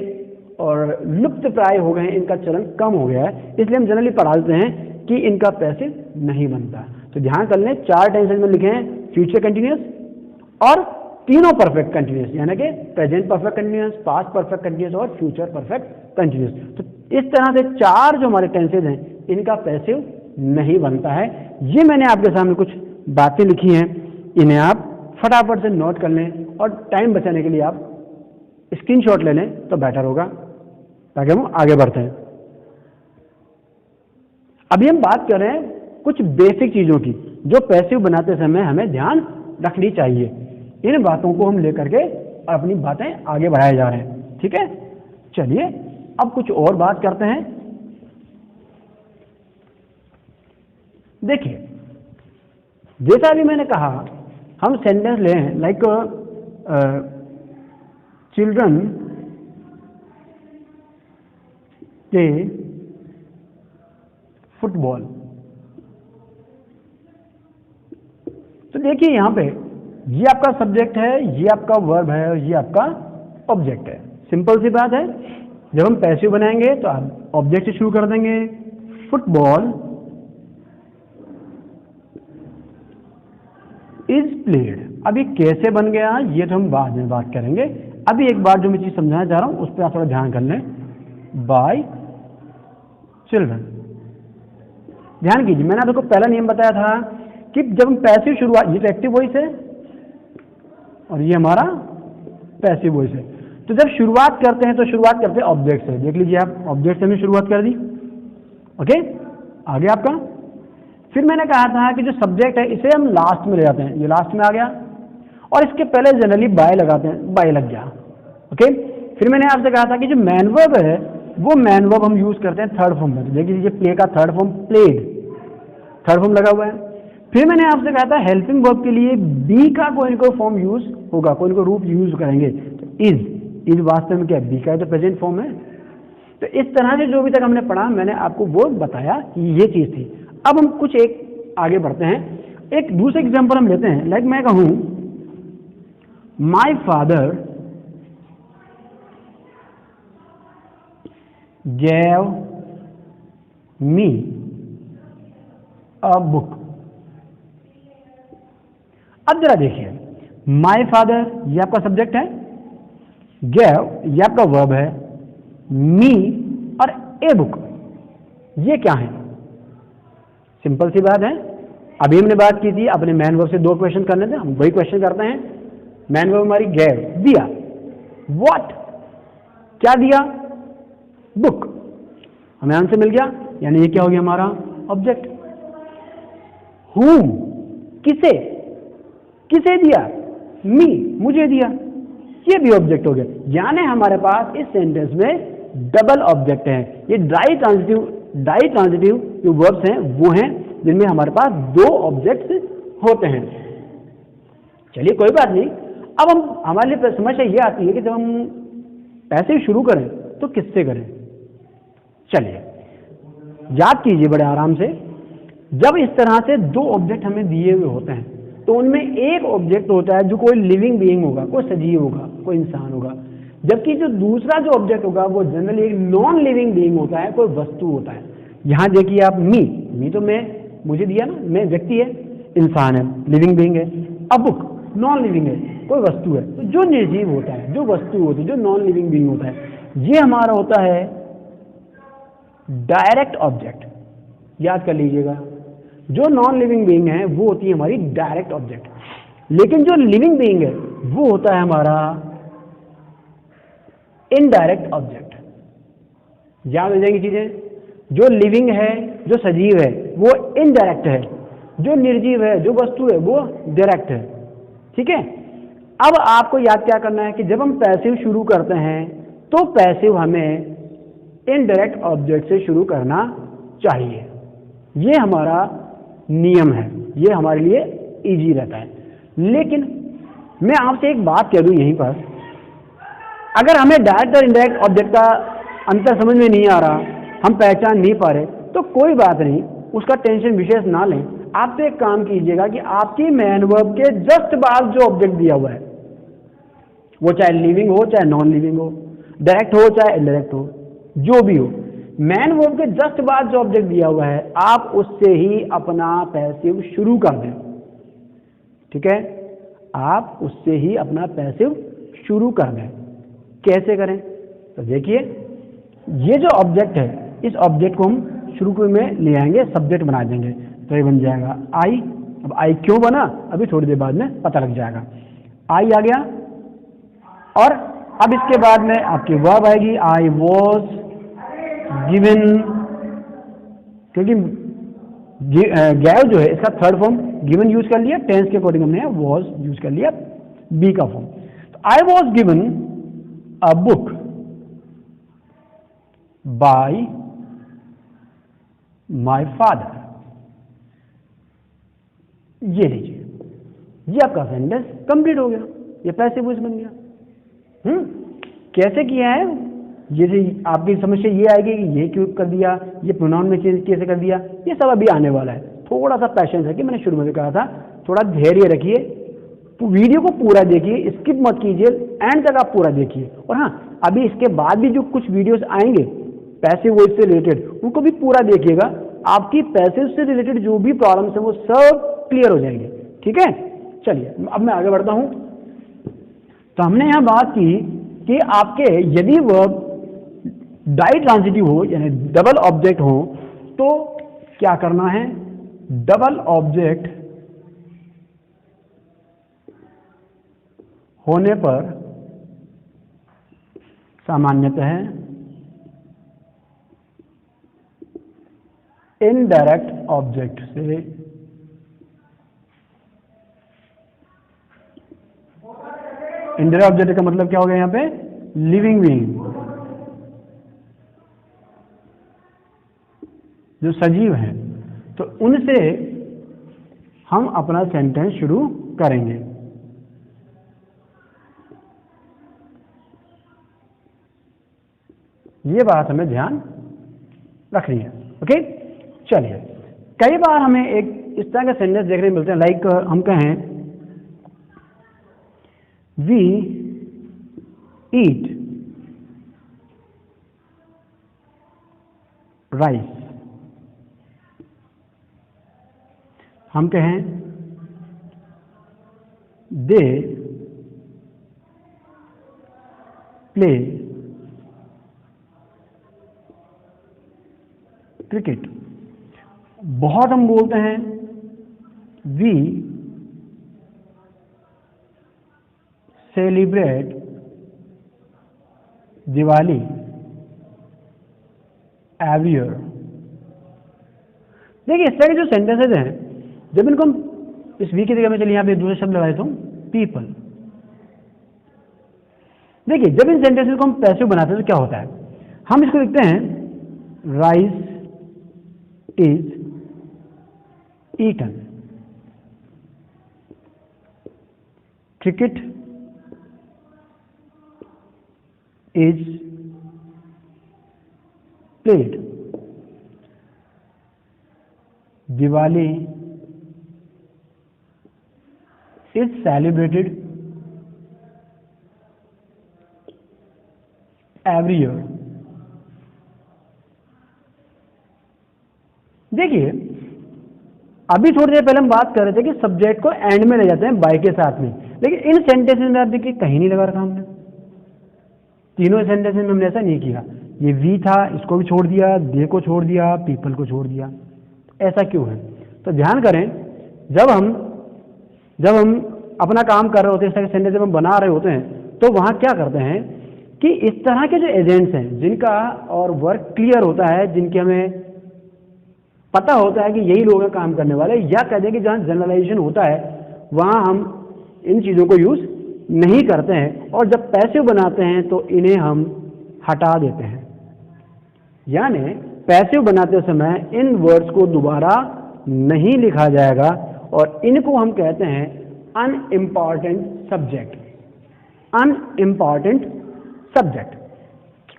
Speaker 1: और लुप्त प्राय हो गए हैं, इनका चलन कम हो गया है, इसलिए हम जनरली पढ़ाते हैं कि इनका पैसिव नहीं बनता। तो ध्यान कर लें, 4 टेंसेस में लिखे हैं, फ्यूचर कंटिन्यूअस और तीनों परफेक्ट कंटिन्यूअस, यानी कि present perfect continuous, past perfect continuous और फ्यूचर परफेक्ट कंटिन्यूअस। तो इस तरह से 4 जो हमारे टेंसेज हैं इनका पैसिव नहीं बनता है। ये मैंने आपके सामने कुछ बातें लिखी हैं, इन्हें आप फटाफट से नोट कर लें और टाइम बचाने के लिए आप स्क्रीनशॉट ले लें तो बेटर होगा, ताकि हम आगे बढ़ते हैं। अभी हम बात कर रहे हैं कुछ बेसिक चीजों की जो पैसिव बनाते समय हमें ध्यान रखनी चाहिए। इन बातों को हम लेकर के अपनी बातें आगे बढ़ाए जा रहे हैं। ठीक है, चलिए अब कुछ और बात करते हैं। देखिए, जैसा अभी मैंने कहा, हम सेंटेंस ले हैं लाइक चिल्ड्रन प्ले फुटबॉल। तो देखिए यहां पे ये आपका सब्जेक्ट है, ये आपका वर्ब है और ये आपका ऑब्जेक्ट है। सिंपल सी बात है, जब हम पैसिव बनाएंगे तो आप ऑब्जेक्ट से शुरू कर देंगे। Football is played. अभी कैसे बन गया ये तो हम बाद में बात करेंगे। अभी एक बार जो मैं चीज समझाना चाह रहा हूं उस पर आप थोड़ा ध्यान कर लें। बाय चिल्ड्रन, ध्यान कीजिए, मैंने आपको पहला नियम बताया था कि जब हम पैसिव शुरुआत, ये तो एक्टिव वॉइस है और ये हमारा पैसिव वॉइस है। तो जब शुरुआत करते हैं तो शुरुआत करते हैं ऑब्जेक्ट से। देख लीजिए आप, ऑब्जेक्ट से हमने शुरुआत कर दी। ओके, आगे आपका, फिर मैंने कहा था कि जो सब्जेक्ट है इसे हम लास्ट में ले जाते हैं, ये लास्ट में आ गया, और इसके पहले जनरली बाय लगाते हैं, बाय लग गया। ओके, फिर मैंने आपसे कहा था कि जो मैन वर्ब है वो मैन वर्ब हम यूज करते हैं थर्ड फॉर्म में। तो देख लीजिए, प्ले का third form played, third form लगा हुआ है। फिर मैंने आपसे कहा था हेल्पिंग वर्ब के लिए बी का कोई ना कोई फॉर्म यूज होगा, कोई ना कोई रूप यूज करेंगे। तो इज वास्तव में क्या है, बी का तो प्रेजेंट फॉर्म है। तो इस तरह से जो भी तक हमने पढ़ा मैंने आपको वो बताया कि ये चीज थी। अब हम कुछ एक आगे बढ़ते हैं, एक दूसरे एग्जांपल हम लेते हैं। लाइक मैं कहूं my father gave me a book। अब जरा देखिए, माय फादर ये आपका सब्जेक्ट है, gave ये आपका वर्ब है, मी और ए बुक ये क्या है? सिंपल सी बात है, अभी हमने बात की थी अपने मैन वर्ब से दो क्वेश्चन करने थे, हम वही क्वेश्चन करते हैं। मैन वर्ब हमारी gave, दिया, व्हाट क्या दिया, बुक, हमें आंसर मिल गया, यानी ये क्या हो गया हमारा ऑब्जेक्ट। whom किसे, किसे दिया, मी मुझे दिया, ये भी ऑब्जेक्ट हो गया। यानी हमारे पास इस सेंटेंस में डबल ऑब्जेक्ट है। ये डाई ट्रांजिटिव जो वर्ब्स हैं वो हैं जिनमें हमारे पास दो ऑब्जेक्ट्स होते हैं। चलिए कोई बात नहीं, अब हम हमारे लिए समस्या ये आती है कि जब हम पैसे शुरू करें तो किससे करें। चलिए याद कीजिए बड़े आराम से, जब इस तरह से दो ऑब्जेक्ट हमें दिए हुए होते हैं तो उनमें एक ऑब्जेक्ट होता है जो कोई लिविंग बीइंग होगा, कोई सजीव होगा, कोई इंसान होगा, जबकि जो दूसरा जो ऑब्जेक्ट होगा वो जनरली एक नॉन लिविंग बीइंग होता है, कोई वस्तु होता है। यहां देखिए आप, मी तो मैं, मुझे दिया ना, मैं व्यक्ति है, इंसान है, लिविंग बीइंग है। अब बुक नॉन लिविंग है, कोई वस्तु है। तो जो निर्जीव होता है, जो वस्तु होती है, जो नॉन लिविंग बीइंग होता है, ये हमारा होता है डायरेक्ट ऑब्जेक्ट। याद कर लीजिएगा, जो नॉन लिविंग बीइंग है वो होती है हमारी डायरेक्ट ऑब्जेक्ट, लेकिन जो लिविंग बीइंग है वो होता है हमारा इनडायरेक्ट ऑब्जेक्ट। याद हो जाएंगी चीजें, जो लिविंग है, जो सजीव है वो इनडायरेक्ट है, जो निर्जीव है, जो वस्तु है वो डायरेक्ट है। ठीक है, अब आपको याद क्या करना है कि जब हम पैसिव शुरू करते हैं तो पैसिव हमें इनडायरेक्ट ऑब्जेक्ट से शुरू करना चाहिए। ये हमारा नियम है, ये हमारे लिए इजी रहता है। लेकिन मैं आपसे एक बात कह दूं यहीं पर, अगर हमें डायरेक्ट और इनडायरेक्ट ऑब्जेक्ट का अंतर समझ में नहीं आ रहा, हम पहचान नहीं पा रहे, तो कोई बात नहीं, उसका टेंशन विशेष ना लें। आप तो एक काम कीजिएगा कि आपकी मैन वर्ब के जस्ट बाद जो ऑब्जेक्ट दिया हुआ है, वो चाहे लिविंग हो चाहे नॉन लिविंग हो, डायरेक्ट हो चाहे इनडायरेक्ट हो, जो भी हो, मैन वर्ब के जस्ट बाद जो ऑब्जेक्ट दिया हुआ है आप उससे ही अपना पैसिव शुरू कर दें। ठीक है, आप उससे ही अपना पैसिव शुरू कर दें। कैसे करें? तो देखिए, ये जो ऑब्जेक्ट है, इस ऑब्जेक्ट को हम शुरू में ले आएंगे, सब्जेक्ट बना देंगे, तो ये बन जाएगा आई। अब आई क्यों बना अभी थोड़ी देर बाद में पता लग जाएगा। आई आ गया, और अब इसके बाद में आपकी वर्ब आएगी, आई वॉज गिवन, क्योंकि गैव जो है इसका थर्ड फॉर्म गिवन यूज कर लिया, टेंस के अकॉर्डिंग हमने वॉज यूज कर लिया, बी का फॉर्म। तो I was given a book by my father. ये लीजिए, ये आपका सेंटेंस कंप्लीट हो गया, ये पैसिव वॉइस बन गया। कैसे किया है? जैसे आपकी समस्या ये आएगी कि ये क्यों कर दिया, ये प्रोनाउन में चेंज कैसे कर दिया, ये सब अभी आने वाला है। थोड़ा सा पैशेंस है कि मैंने शुरू में भी कहा था, थोड़ा धैर्य रखिए, तो वीडियो को पूरा देखिए, स्किप मत कीजिए, एंड तक आप पूरा देखिए। और हाँ, अभी इसके बाद भी जो कुछ वीडियोस आएंगे पैसिव वॉइस से रिलेटेड, उनको भी पूरा देखिएगा। आपकी पैसिव से रिलेटेड जो भी प्रॉब्लम्स है वो सब क्लियर हो जाएंगे। ठीक है, चलिए अब मैं आगे बढ़ता हूं। तो हमने यहां बात की कि आपके यदि वर्ब डाई ट्रांजिटिव हो, यानी डबल ऑब्जेक्ट हो, तो क्या करना है? डबल ऑब्जेक्ट होने पर सामान्यतः इनडायरेक्ट ऑब्जेक्ट से इनडायरेक्ट ऑब्जेक्ट का मतलब क्या हो गया यहाँ पे? लिविंग बीइंग, जो सजीव हैं, तो उनसे हम अपना सेंटेंस शुरू करेंगे। ये बात हमें ध्यान रखनी है। ओके, चलिए, कई बार हमें एक इस तरह के सेंटेंस देखने मिलते हैं, लाइक हम कहें वी ईट राइस, हम कहें दे प्ले क्रिकेट। बहुत हम बोलते हैं we celebrate Diwali every year. देखिए, इस तरह के जो सेंटेंसेज हैं, जब इनको हम इस वी की जगह में, चलिए यहाँ पे दूसरे शब्द लगा देता हूं, पीपल। देखिए, जब इन सेंटेंसेज को हम पैसिव बनाते हैं तो क्या होता है? हम इसको लिखते हैं rice is eaten, cricket is played, Diwali is celebrated every year. देखिए, अभी थोड़ी देर पहले हम बात कर रहे थे कि सब्जेक्ट को एंड में ले जाते हैं बाय के साथ में, लेकिन इन सेंटेंसेस में आप देखिए कहीं नहीं लगा रखा हमने। तीनों सेंटेंसेस में हमने ऐसा नहीं किया। ये वी था, इसको भी छोड़ दिया, दे को छोड़ दिया, पीपल को छोड़ दिया। ऐसा क्यों है? तो ध्यान करें, जब हम अपना काम कर रहे होते हैं, इस तरह के सेंटेंस जब हम बना रहे होते हैं, तो वहां क्या करते हैं कि इस तरह के जो एजेंट्स हैं, जिनका और वर्क क्लियर होता है, जिनके हमें पता होता है कि यही लोग हैं काम करने वाले, या कह दें कि जहां जनरलाइजेशन होता है वहां हम इन चीजों को यूज नहीं करते हैं, और जब पैसिव बनाते हैं तो इन्हें हम हटा देते हैं। यानी पैसिव बनाते समय इन वर्ड्स को दोबारा नहीं लिखा जाएगा, और इनको हम कहते हैं अनइम्पॉर्टेंट सब्जेक्ट। अनइम्पॉर्टेंट सब्जेक्ट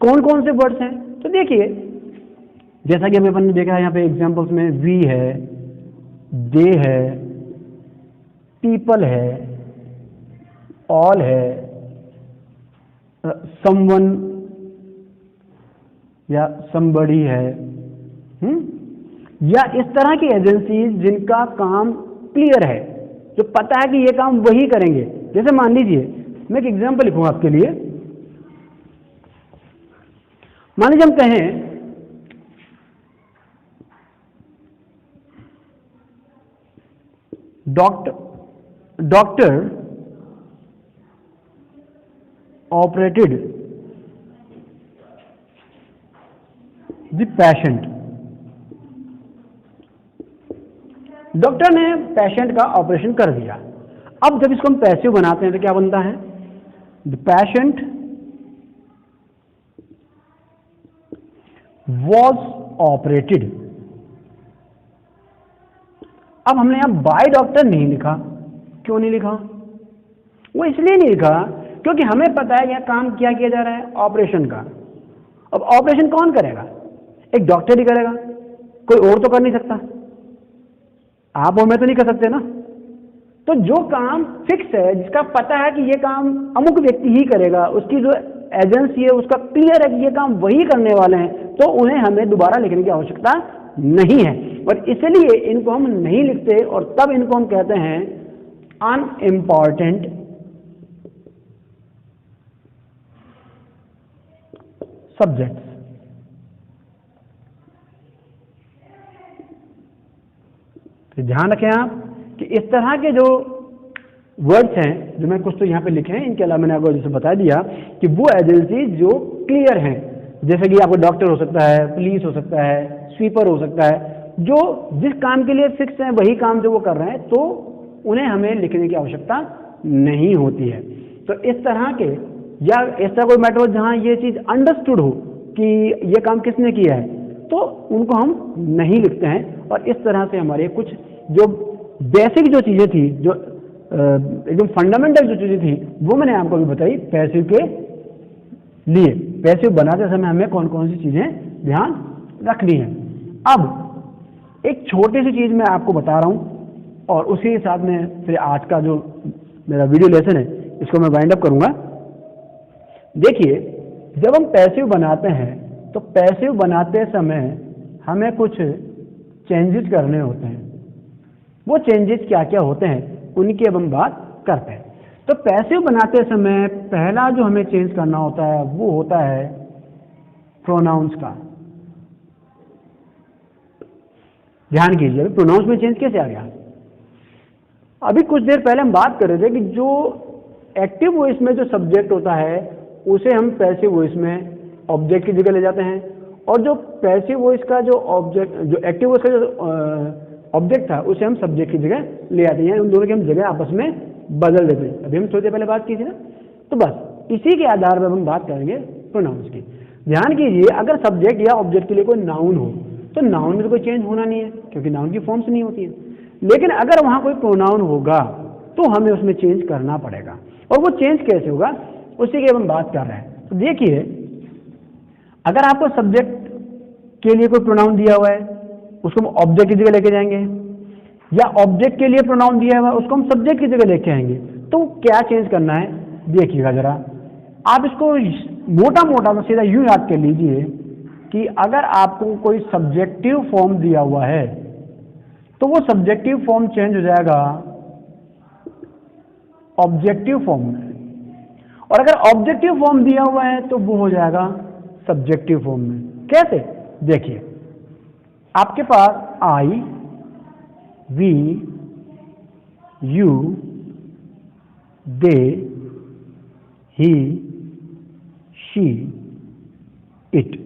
Speaker 1: कौन कौन से वर्ड्स हैं? तो देखिए, जैसा कि अपन ने देखा है यहाँ पे एग्जांपल्स में, वी है, दे है, पीपल है, ऑल है, समवन या समबडी है, या इस तरह की एजेंसीज जिनका काम क्लियर है, जो पता है कि ये काम वही करेंगे। जैसे मान लीजिए, मैं एक एग्जांपल लिखूंगा आपके लिए। मान लीजिए हम कहें doctor operated the patient. Doctor ने पेशेंट का ऑपरेशन कर दिया। अब जब इसको हम पैसिव बनाते हैं तो क्या बनता है? The patient was operated. अब हमने यहां बाय डॉक्टर नहीं लिखा। क्यों नहीं लिखा? वो इसलिए नहीं लिखा क्योंकि हमें पता है यह काम क्या किया जा रहा है, ऑपरेशन का। अब ऑपरेशन कौन करेगा? एक डॉक्टर ही करेगा, कोई और तो कर नहीं सकता। आप और मैं तो नहीं कर सकते ना। तो जो काम फिक्स है, जिसका पता है कि ये काम अमुक व्यक्ति ही करेगा, उसकी जो एजेंसी है उसका क्लियर है कि ये काम वही करने वाले हैं, तो उन्हें हमें दोबारा लिखने की आवश्यकता नहीं है। और इसलिए इनको हम नहीं लिखते, और तब इनको हम कहते हैं अनइम्पॉर्टेंट सब्जेक्ट्स। तो ध्यान रखें आप कि इस तरह के जो वर्ड्स हैं जो मैं कुछ तो यहाँ पे लिखे हैं, इनके अलावा मैंने आपको जैसे बता दिया कि वो एजेंसी जो क्लियर हैं, जैसे कि आपको डॉक्टर हो सकता है, पुलिस हो सकता है, स्वीपर हो सकता है, जो जिस काम के लिए फिक्स है वही काम जो वो कर रहे हैं, तो उन्हें हमें लिखने की आवश्यकता नहीं होती है। तो इस तरह के या ऐसा कोई मैटर हो जहाँ ये चीज़ अंडरस्टूड हो कि ये काम किसने किया है, तो उनको हम नहीं लिखते हैं। और इस तरह से हमारे कुछ जो बेसिक जो चीज़ें थी, जो एकदम फंडामेंटल जो चीज़ें थी, वो मैंने आपको भी बताई पैसिव के लिए। पैसिव बनाते समय हमें कौन कौन सी चीज़ें ध्यान रखनी है। अब एक छोटी सी चीज़ मैं आपको बता रहा हूँ और उसी के साथ में फिर आज का जो मेरा वीडियो लेसन है इसको मैं वाइंड अप करूँगा। देखिए, जब हम पैसिव बनाते हैं तो पैसिव बनाते समय हमें कुछ चेंजेस करने होते हैं। वो चेंजेस क्या क्या होते हैं उनकी अब हम बात करते हैं। तो पैसिव बनाते समय पहला जो हमें चेंज करना होता है वो होता है प्रोनाउंस का। ध्यान कीजिए, प्रोनाउंस में चेंज कैसे आ गया। अभी कुछ देर पहले हम बात कर रहे थे कि जो एक्टिव वॉइस में जो सब्जेक्ट होता है उसे हम पैसिव वॉइस में ऑब्जेक्ट की जगह ले जाते हैं, और जो पैसिव वॉइस का जो ऑब्जेक्ट, जो एक्टिव वॉइस का जो ऑब्जेक्ट था उसे हम सब्जेक्ट की जगह ले आते हैं। उन दोनों की हम जगह आपस में बदल देते हैं। अभी हम थोड़ी देर पहले बात की थी ना, तो बस इसी के आधार पर हम बात करेंगे प्रोनाउंस की। ध्यान कीजिए, अगर सब्जेक्ट या ऑब्जेक्ट के लिए कोई नाउन हो तो नाउन में तो कोई चेंज होना नहीं है क्योंकि नाउन की फॉर्म्स नहीं होती है। लेकिन अगर वहां कोई प्रोनाउन होगा तो हमें उसमें चेंज करना पड़ेगा। और वो चेंज कैसे होगा उसी की हम बात कर रहे हैं। तो देखिए, अगर आपको सब्जेक्ट के लिए कोई प्रोनाउन दिया हुआ है उसको हम ऑब्जेक्ट की जगह लेके जाएंगे, या ऑब्जेक्ट के लिए प्रोनाउन दिया हुआ है उसको हम सब्जेक्ट की जगह लेके आएंगे, तो क्या चेंज करना है देखिएगा जरा। आप इसको मोटा मोटा तो सीधा यूं याद कर लीजिए कि अगर आपको कोई सब्जेक्टिव फॉर्म दिया हुआ है तो वो सब्जेक्टिव फॉर्म चेंज हो जाएगा ऑब्जेक्टिव फॉर्म में, और अगर ऑब्जेक्टिव फॉर्म दिया हुआ है तो वो हो जाएगा सब्जेक्टिव फॉर्म में। कैसे? देखिए, आपके पास I, we, you, they, he, she, it,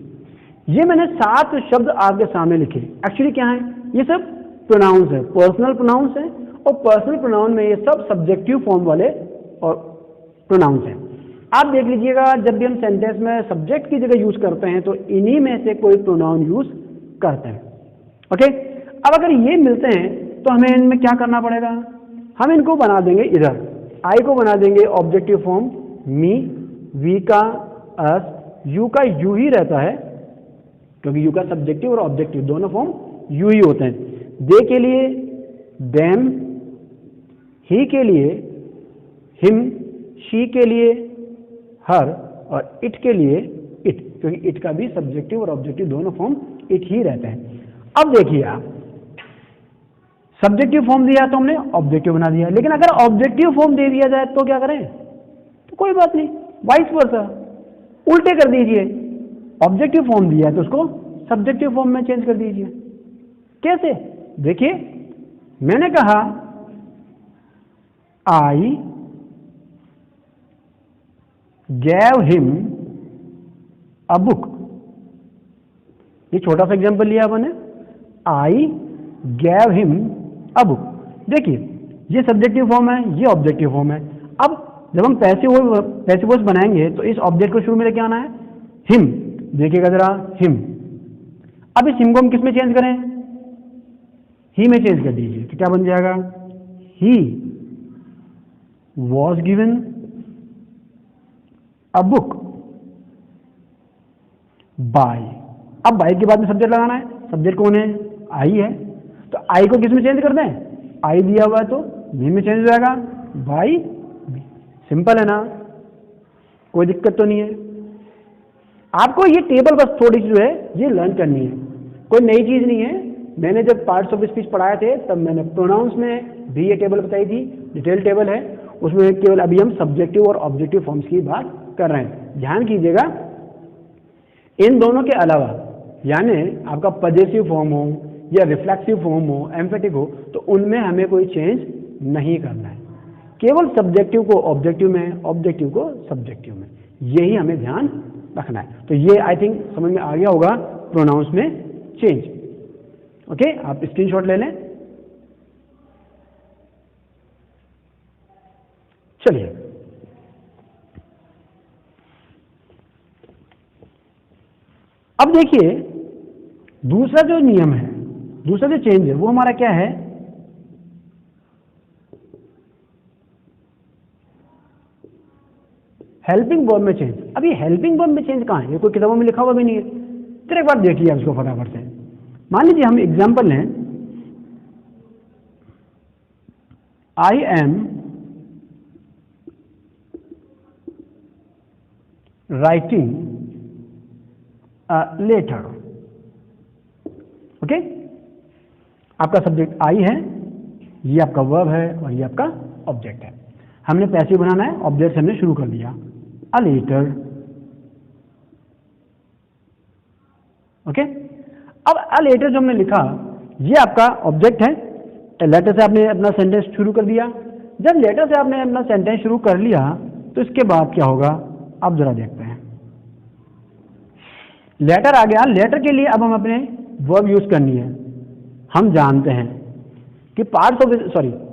Speaker 1: ये मैंने 7 शब्द आपके सामने लिखे। एक्चुअली क्या है, ये सब प्रोनाउंस है, पर्सनल प्रोनाउंस है, और पर्सनल प्रोनाउन में ये सब सब्जेक्टिव फॉर्म वाले और प्रोनाउंस हैं। आप देख लीजिएगा, जब भी हम सेंटेंस में सब्जेक्ट की जगह यूज करते हैं तो इन्हीं में से कोई प्रोनाउन यूज करते हैं। ओके, अब अगर ये मिलते हैं तो हमें इनमें क्या करना पड़ेगा, हम इनको बना देंगे इधर। आई को बना देंगे ऑब्जेक्टिव फॉर्म मी, वी का अस, यू का यू ही रहता है क्योंकि यू का सब्जेक्टिव और ऑब्जेक्टिव दोनों फॉर्म यू ही होते हैं। दे के लिए देम, ही के लिए हिम, शी के लिए हर, और इट के लिए इट, क्योंकि इट का भी सब्जेक्टिव और ऑब्जेक्टिव दोनों फॉर्म इट ही रहते हैं। अब देखिए, आप सब्जेक्टिव फॉर्म दिया तो हमने ऑब्जेक्टिव बना दिया, लेकिन अगर ऑब्जेक्टिव फॉर्म दे दिया जाए तो क्या करें, तो कोई बात नहीं, वाइस वर्सा उल्टे कर दीजिए। ऑब्जेक्टिव फॉर्म दिया है तो उसको सब्जेक्टिव फॉर्म में चेंज कर दीजिए। कैसे? देखिए, मैंने कहा आई गैव हिम अ बुक, ये छोटा सा एग्जांपल लिया मैंने, आई गैव हिम अ बुक। देखिए, ये सब्जेक्टिव फॉर्म है, ये ऑब्जेक्टिव फॉर्म है। अब जब हम पैसिव वॉइस बनाएंगे तो इस ऑब्जेक्ट को शुरू में लेके आना है, हिम, देखिएगा जरा, हिम। अब इस हिम को हम किस में चेंज करें, ही में चेंज कर दीजिए, तो क्या बन जाएगा, he was given a book by. अब बाय के बाद में सब्जेक्ट लगाना है, सब्जेक्ट कौन है, आई है, तो आई को किस में चेंज कर दें, आई दिया हुआ है तो भी में चेंज हो जाएगा बाय। सिंपल है ना, कोई दिक्कत तो नहीं है। आपको ये टेबल बस थोड़ी सी जो है ये लर्न करनी है, कोई नई चीज नहीं है। मैंने जब पार्ट्स ऑफ स्पीच पढ़ाए थे तब मैंने प्रोनाउंस में भी ये टेबल बताई थी, डिटेल टेबल है उसमें। केवल अभी हम सब्जेक्टिव और ऑब्जेक्टिव फॉर्म्स की बात कर रहे हैं। ध्यान कीजिएगा, इन दोनों के अलावा यानी आपका पजेसिव फॉर्म हो या रिफ्लेक्सिव फॉर्म हो, एम्फेटिक हो, तो उनमें हमें कोई चेंज नहीं करना है। केवल सब्जेक्टिव को ऑब्जेक्टिव में, ऑब्जेक्टिव को सब्जेक्टिव में, यही हमें ध्यान रखना है। तो ये आई थिंक समझ में आ गया होगा प्रोनाउंस में चेंज। ओके, आप स्क्रीनशॉट ले लें। चलिए अब देखिए दूसरा जो नियम है, दूसरा जो चेंज है वो हमारा क्या है, हेल्पिंग वर्ब में चेंज। अब ये हेल्पिंग वर्ब में चेंज कहाँ है, ये कोई किताबों में लिखा हुआ भी नहीं है। फिर एक बार देखिए आप इसको फटाफट से। मान लीजिए हम एग्जांपल लें, I am writing a letter. Okay, आपका सब्जेक्ट आई है, ये आपका वर्ब है और ये आपका ऑब्जेक्ट है। हमने पैसिव बनाना है, ऑब्जेक्ट से हमने शुरू कर दिया, अ लेटर। ओके, अब अ लेटर जो हमने लिखा ये आपका ऑब्जेक्ट है। लेटर से आपने अपना सेंटेंस शुरू कर दिया। जब लेटर से आपने अपना सेंटेंस शुरू कर लिया तो इसके बाद क्या होगा, अब जरा देखते हैं। लेटर आ गया, लेटर के लिए अब हम अपने वर्ब यूज करनी है। हम जानते हैं कि पार्ट्स ऑफ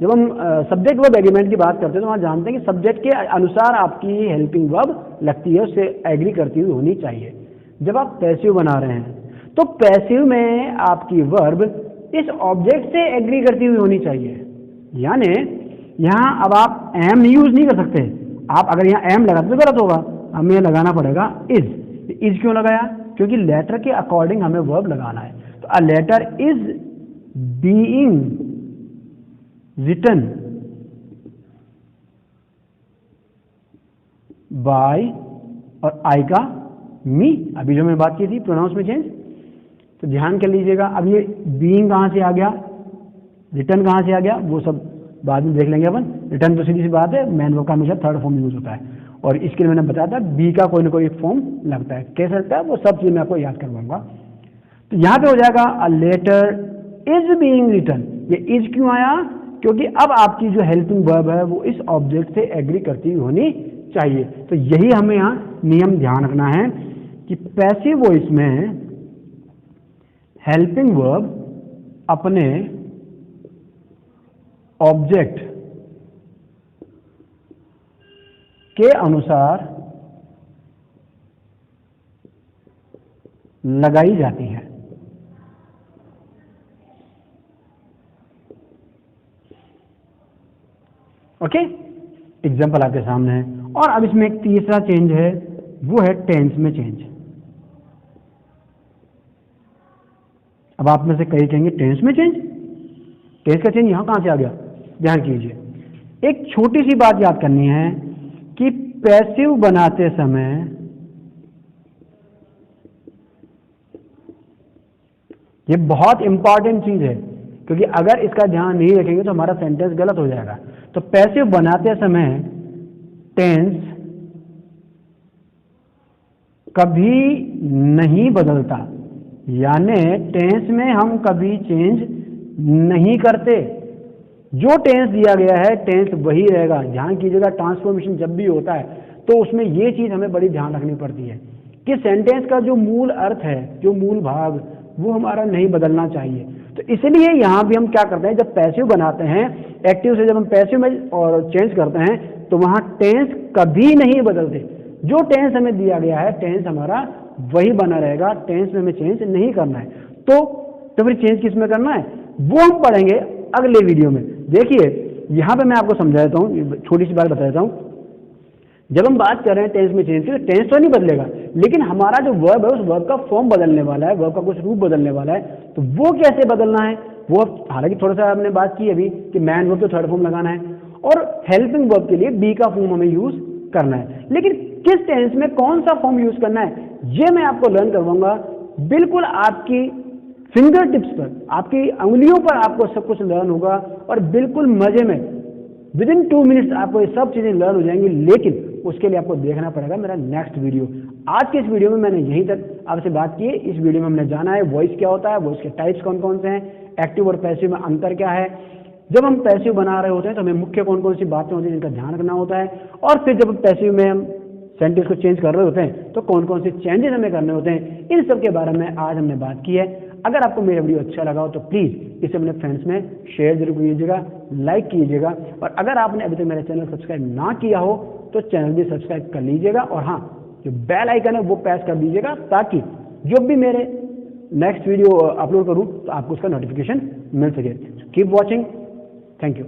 Speaker 1: जब हम सब्जेक्ट वर्ब एग्रीमेंट की बात करते हैं तो वहां जानते हैं कि सब्जेक्ट के अनुसार आपकी हेल्पिंग वर्ब लगती है, उससे एग्री करती हुई होनी चाहिए। जब आप पैसिव बना रहे हैं तो पैसिव में आपकी वर्ब इस ऑब्जेक्ट से एग्री करती हुई होनी चाहिए। यानी यहां अब आप एम यूज नहीं कर सकते। आप अगर यहां एम लगाते तो गलत होगा, हमें लगाना पड़ेगा इज। इज क्यों लगाया, क्योंकि लेटर के अकॉर्डिंग हमें वर्ब लगाना है। तो a letter is being written by और आई का मी। अभी जो मैं बात की थी प्रोनाउंस में चेंज, तो ध्यान कर लीजिएगा। अब ये बीइंग कहां से आ गया, रिटर्न कहां से आ गया, वो सब बाद में देख लेंगे अपन। रिटर्न तो सीधी सी बात है, मैन वर्ब का हमेशा थर्ड फॉर्म यूज होता है और इसके लिए मैंने बताया था बी का कोई ना कोई एक फॉर्म लगता है। कैसे लगता है वो सब चीज मैं आपको याद करवाऊंगा। तो यहां पे हो जाएगा a letter is being written. ये इज क्यों आया, क्योंकि अब आपकी जो हेल्पिंग वर्ब है वो इस ऑब्जेक्ट से एग्री करती हुई होनी चाहिए। तो यही हमें यहां नियम ध्यान रखना है कि पैसिव वॉइस में हेल्पिंग वर्ब अपने ऑब्जेक्ट के अनुसार लगाई जाती है। ओके, एग्जाम्पल आपके सामने है। और अब इसमें एक तीसरा चेंज है, वो है टेंस में चेंज। अब आप में से कई कहेंगे टेंस में चेंज, टेंस का चेंज यहां कहां से आ गया। ध्यान कीजिए, एक छोटी सी बात याद करनी है कि पैसिव बनाते समय ये बहुत इंपॉर्टेंट चीज है, क्योंकि अगर इसका ध्यान नहीं रखेंगे तो हमारा सेंटेंस गलत हो जाएगा। तो पैसिव बनाते समय टेंस कभी नहीं बदलता, यानी टेंस में हम कभी चेंज नहीं करते। जो टेंस दिया गया है टेंस वही रहेगा। ध्यान कीजिएगा, ट्रांसफॉर्मेशन जब भी होता है तो उसमें ये चीज हमें बड़ी ध्यान रखनी पड़ती है कि सेंटेंस का जो मूल अर्थ है, जो मूल भाग, वो हमारा नहीं बदलना चाहिए। तो इसलिए यहां भी हम क्या करते हैं, जब पैसिव बनाते हैं, एक्टिव से जब हम पैसिव में और चेंज करते हैं तो वहां टेंस कभी नहीं बदलते। जो टेंस हमें दिया गया है टेंस हमारा वही बना रहेगा, टेंस में हमें चेंज नहीं करना है। तो फिर चेंज किस में करना है वो हम पढ़ेंगे अगले वीडियो में। देखिए यहां पे मैं आपको समझा देता हूं, छोटी सी बात बता देता हूं। जब हम बात कर रहे हैं टेंस में चेंज की, तो टेंस तो नहीं बदलेगा, लेकिन हमारा जो वर्ब है उस वर्ब का फॉर्म बदलने वाला है, वर्ब का कुछ रूप बदलने वाला है। तो वो कैसे बदलना है, वो हालांकि थोड़ा सा हमने बात की अभी कि मैन वर्ब तो थर्ड फॉर्म लगाना है और हेल्पिंग वर्ब के लिए बी का फॉर्म हमें यूज करना है। लेकिन किस टेंस में कौन सा फॉर्म यूज करना है ये मैं आपको लर्न करवाऊंगा। बिल्कुल आपकी फिंगर टिप्स पर, आपकी उंगलियों पर आपको सब कुछ लर्न होगा और बिल्कुल मजे में विद इन 2 मिनट्स आपको ये सब चीजें लर्न हो जाएंगी। लेकिन उसके लिए आपको देखना पड़ेगा मेरा नेक्स्ट वीडियो। आज के इस वीडियो में मैंने यहीं तक आपसे बात की है। इस वीडियो में हमने जाना है वॉइस क्या होता है, वॉइस के टाइप्स कौन कौन से हैं, एक्टिव और पैसिव में अंतर क्या है, जब हम पैसिव बना रहे होते हैं तो हमें मुख्य कौन कौन सी बातें होती हैं जिनका ध्यान रखना होता है, और फिर जब पैसिव में हम सेंटेंस को चेंज कर रहे होते हैं तो कौन कौन से चेंजेस हमें करने होते हैं, इन सब के बारे में आज हमने बात की है। अगर आपको मेरा वीडियो अच्छा लगा हो तो प्लीज़ इसे अपने फ्रेंड्स में शेयर जरूर कीजिएगा, लाइक कीजिएगा, और अगर आपने अभी तक मेरा चैनल सब्सक्राइब ना किया हो तो चैनल भी सब्सक्राइब कर लीजिएगा, और हाँ, जो बेल आइकन है वो प्रेस कर दीजिएगा ताकि जब भी मेरे नेक्स्ट वीडियो अपलोड करूँ तो आपको उसका नोटिफिकेशन मिल सके। Keep watching, thank you.